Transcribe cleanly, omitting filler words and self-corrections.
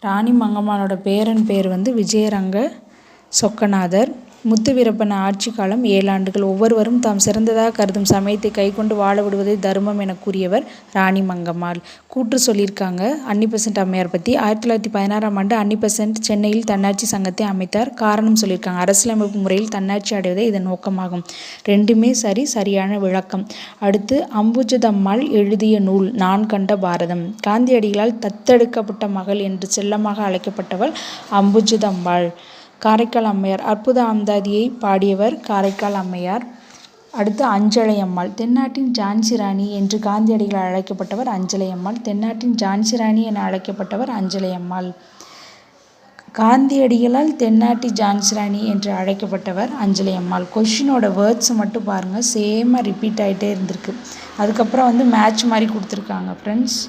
ராணி மங்கம்மாளோட பேரன் பேர் வந்து விஜயரங்க சொக்கநாதர். முத்துவீரப்பன் ஆட்சி காலம் 7 ஆண்டுகள். ஒவ்வொருவரும் தாம் சிறந்ததாக கருதும் சமயத்தை கைக்கொண்டு வாழ விடுவதே தர்மம் என கூறியவர் ராணி மங்கம்மாள். கூற்று சொல்லியிருக்காங்க அன்னிபெசன்ட் அம்மையார் பற்றி. 1916ஆம் ஆண்டு அன்னிபெசன்ட் சென்னையில் தன்னாட்சி சங்கத்தை அமைத்தார். காரணம் சொல்லியிருக்காங்க அரசியலமைப்பு முறையில் தன்னாட்சி அடைவதே இதன் நோக்கமாகும். ரெண்டுமே சரியான விளக்கம். அடுத்து அம்புஜதம்மாள் எழுதிய நூல் நான் கண்ட பாரதம். காந்தியடிகளால் தத்தெடுக்கப்பட்ட மகள் என்று செல்லமாக அழைக்கப்பட்டவள் அம்புஜதம்மாள். காரைக்கால் அம்மையார் அற்புத அந்தாதியை பாடியவர் காரைக்கால் அம்மையார். அடுத்து அஞ்சலையம்மாள் தென்னாட்டின் ஜான்சி ராணி என்று காந்தியடிகளால் அழைக்கப்பட்டவர் அஞ்சலையம்மாள். தென்னாட்டின் ஜான்சி ராணி என அழைக்கப்பட்டவர் அஞ்சலையம்மாள். காந்தியடிகளால் தென்னாட்டி ஜான்சி ராணி என்று அழைக்கப்பட்டவர் அஞ்சலையம்மாள். கொஷினோட வேர்ட்ஸ் மட்டும் பாருங்கள், சேமாக ரிப்பீட் ஆகிட்டே இருந்திருக்கு. அதுக்கப்புறம் வந்து மேட்ச் மாதிரி கொடுத்துருக்காங்க ஃப்ரெண்ட்ஸ்.